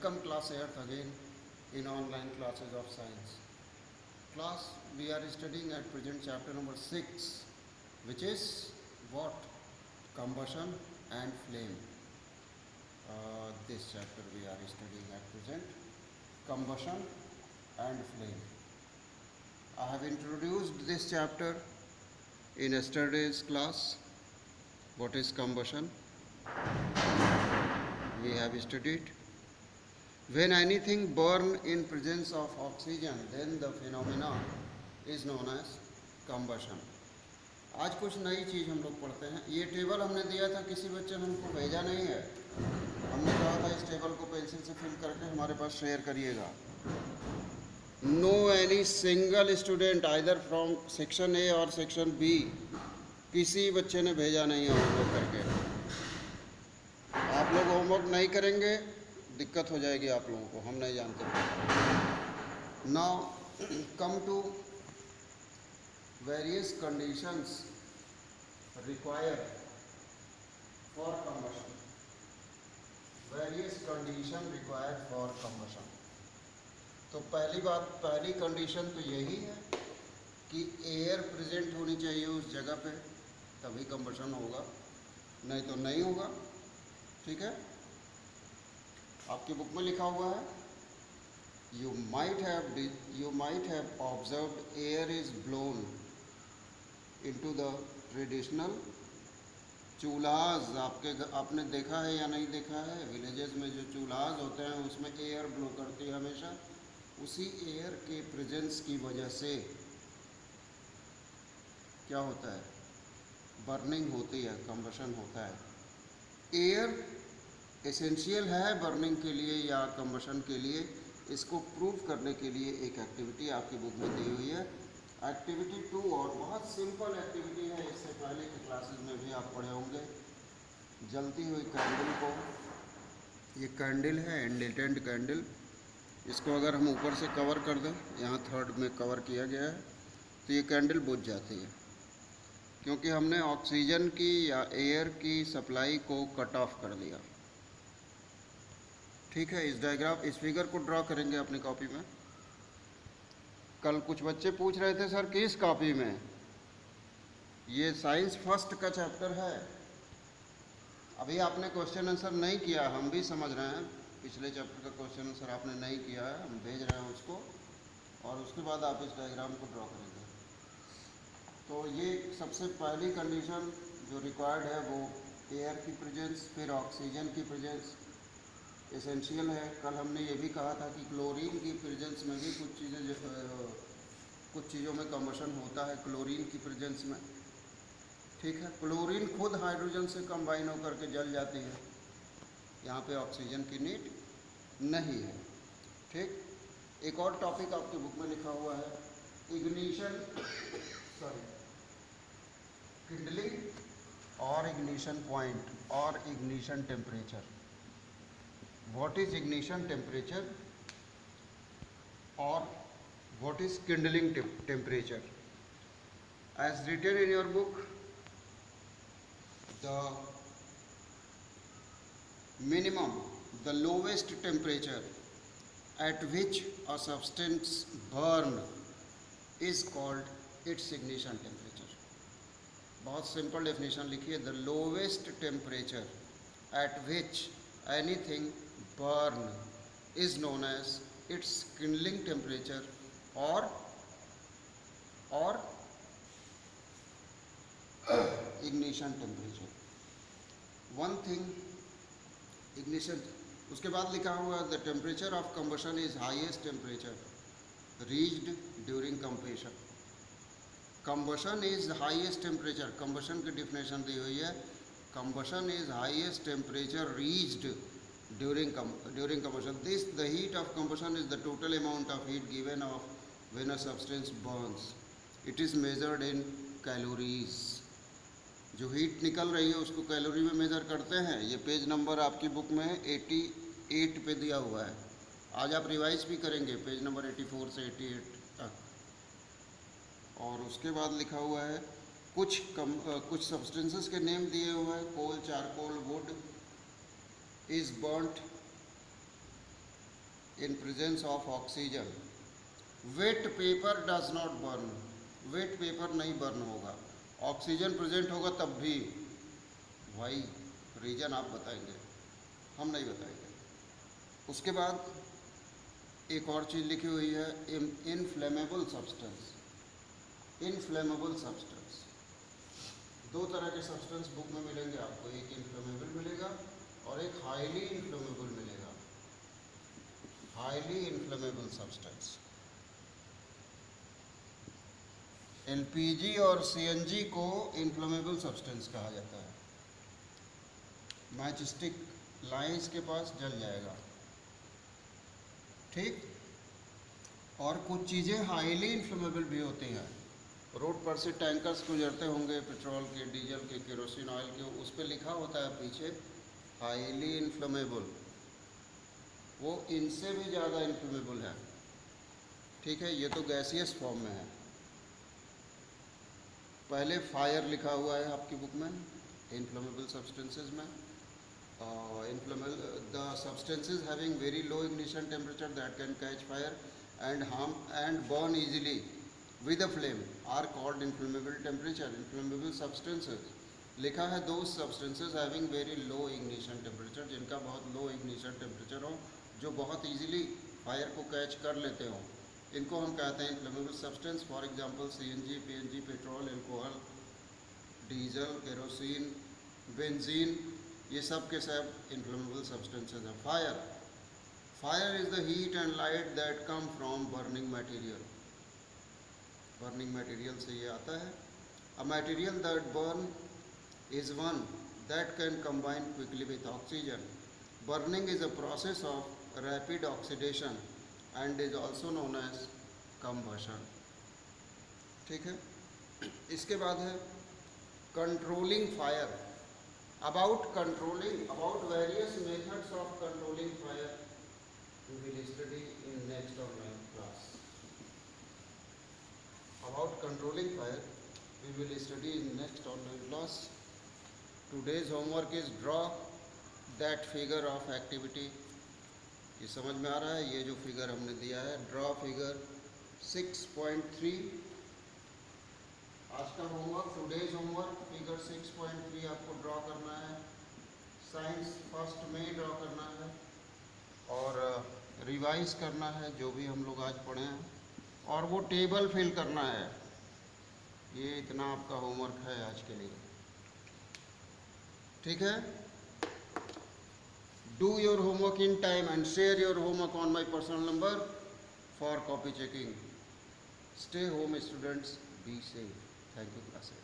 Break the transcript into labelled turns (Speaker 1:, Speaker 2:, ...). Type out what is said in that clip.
Speaker 1: Welcome class 8th again in online classes of science. Class, we are studying at present chapter number 6, which is what? Combustion and flame. This chapter we are studying at present, combustion and flame. I have introduced this chapter in yesterday's class. What is combustion? We have studied. When anything burn in presence of oxygen, then the phenomena is known as combustion. आज कुछ नई चीज़ हम लोग पढ़ते हैं. ये table हमने दिया था, किसी बच्चे ने हमको भेजा नहीं है. हमने कहा था इस टेबल को पेंसिल से फिल करके हमारे पास शेयर करिएगा. No any single student either from section A और सेक्शन बी, किसी बच्चे ने भेजा नहीं है होमवर्क करके. आप लोग होमवर्क नहीं करेंगे, दिक्कत हो जाएगी आप लोगों को, हम नहीं जानते. Now come to various conditions required for combustion. Various condition required for combustion. तो पहली कंडीशन तो यही है कि एयर प्रेजेंट होनी चाहिए उस जगह पे, तभी कम्बशन होगा, नहीं तो नहीं होगा. ठीक है, आपकी बुक में लिखा हुआ है, you might have observed air is blown into the traditional चूल्हाज. आपने देखा है या नहीं देखा है, विलेजेस में जो चूल्हाज होते हैं उसमें एयर ब्लो करती है हमेशा. उसी एयर के प्रेजेंस की वजह से क्या होता है, बर्निंग होती है, कम्बशन होता है. एयर एसेंशियल है बर्निंग के लिए या कम्बशन के लिए. इसको प्रूव करने के लिए एक एक्टिविटी आपकी बुक में दी हुई है, एक्टिविटी 2. और बहुत सिंपल एक्टिविटी है, इससे पहले की क्लासेस में भी आप पढ़े होंगे. जलती हुई कैंडल को, ये कैंडल है इंडिटेंट कैंडल, इसको अगर हम ऊपर से कवर कर दें, यहाँ थर्ड में कवर किया गया है, तो ये कैंडल बुझ जाती है, क्योंकि हमने ऑक्सीजन की या एयर की सप्लाई को कट ऑफ कर दिया. ठीक है, इस फिगर को ड्रॉ करेंगे अपनी कॉपी में. कल कुछ बच्चे पूछ रहे थे सर किस कॉपी में, ये साइंस फर्स्ट का चैप्टर है. अभी आपने क्वेश्चन आंसर नहीं किया, हम भी समझ रहे हैं. पिछले चैप्टर का क्वेश्चन आंसर आपने नहीं किया है, हम भेज रहे हैं उसको, और उसके बाद आप इस डायग्राम को ड्रॉ करेंगे. तो ये सबसे पहली कंडीशन जो रिक्वायर्ड है वो एयर की प्रेजेंस, फिर ऑक्सीजन की प्रेजेंस एसेंशियल है. कल हमने ये भी कहा था कि क्लोरीन की प्रेजेंस में भी कुछ चीज़ों में कम्बशन होता है, क्लोरीन की प्रेजेंस में. ठीक है, क्लोरीन खुद हाइड्रोजन से कंबाइन होकर के जल जाती है, यहाँ पे ऑक्सीजन की नीड नहीं है. ठीक, एक और टॉपिक आपकी बुक में लिखा हुआ है, किंडलिंग और इग्निशन पॉइंट और ignition temperature. What is ignition temperature or what is kindling temperature? As written in your book, the minimum, the lowest temperature at which a substance burn is called its ignition temperature. बहुत simple definition लिखिए, the lowest temperature at which anything burn is known as its kindling temperature or ignition temperature. One thing, ignition. उसके बाद लिखा हुआ the temperature of combustion is highest temperature reached during combustion. Combustion is highest temperature. combustion की definition दी हुई है, combustion is highest temperature reached during combustion. The heat of combustion is the total amount of heat given off when a substance burns. It is measured in calories. जो heat निकल रही है उसको calorie में measure करते हैं. ये page number आपकी बुक में 88 पे दिया हुआ है. आज आप रिवाइज भी करेंगे पेज नंबर 84 से 88 तक. और उसके बाद लिखा हुआ है कुछ सब्सटेंसेस के नेम दिए हुए हैं. Coal, charcoal, wood is burnt in presence of oxygen. Wet paper does not burn. Wet paper नहीं burn होगा, ऑक्सीजन प्रेजेंट होगा तब भी। भाई रीजन आप बताएंगे, हम नहीं बताएंगे। उसके बाद एक और चीज़ लिखी हुई है, इनफ्लेमेबल सब्सटेंस। इनफ्लेमेबल सब्सटेंस, दो तरह के सब्सटेंस बुक में मिलेंगे आपको, एक इनफ्लेमेबल मिलेगा और एक हाईली इनफ्लेमेबल मिलेगा। हाईली इनफ्लेमेबल सब्सटेंस, एलपीजी और सीएनजी को इनफ्लेमेबल सब्सटेंस कहा जाता है। मैचस्टिक लाएं इसके पास, जल जाएगा, ठीक। और कुछ चीज़ें हाईली इन्फ्लेमेबल भी होती हैं। रोड पर से टैंकर्स गुजरते होंगे, पेट्रोल के, डीजल के, केरोसिन ऑयल के, उस पर लिखा होता है पीछे हाईली इन्फ्लेमेबल, वो इनसे भी ज़्यादा इन्फ्लेमेबल है, ठीक है। ये तो गैसियस फॉर्म में है। पहले फायर लिखा हुआ है आपकी बुक में, इन्फ्लेमेबल सब्सटेंसेस में। The substances having very low ignition temperature that can catch fire and harm and burn easily with a flame are called inflammable temperature. Inflammable substances लिखा है those substances having very low ignition temperature, जिनका बहुत low ignition temperature हो, जो बहुत easily fire को catch कर लेते हो, इनको हम कहते हैं inflammable substance। For example CNG, PNG, petrol, alcohol, diesel, kerosene, benzene, ये सब के सब इन्फ्लेमेबल सब्सटेंसेज हैं। Fire is the heat and light that come from burning material. Burning material से ये आता है। A material that burn is one that can combine quickly with oxygen. Burning is a process of rapid oxidation and is also known as combustion, ठीक है। इसके बाद है controlling fire. About various methods of controlling fire, we will study in next online class. About controlling fire, we will study in next online class. Today's homework is draw that figure of activity. ये समझ में आ रहा है, ये जो figure हमने दिया है, ड्रॉ फिगर 6.3। आज का होमवर्क, टुडेज होमवर्क, फिगर 6.3 आपको ड्रॉ करना है। साइंस फर्स्ट में ड्रॉ करना है और रिवाइज करना है जो भी हम लोग आज पढ़े हैं, और वो टेबल फिल करना है। ये इतना आपका होमवर्क है आज के लिए, ठीक है। Do your homework in time and share your homework on my personal number for copy checking. Stay home students, be safe. Thank you, classes.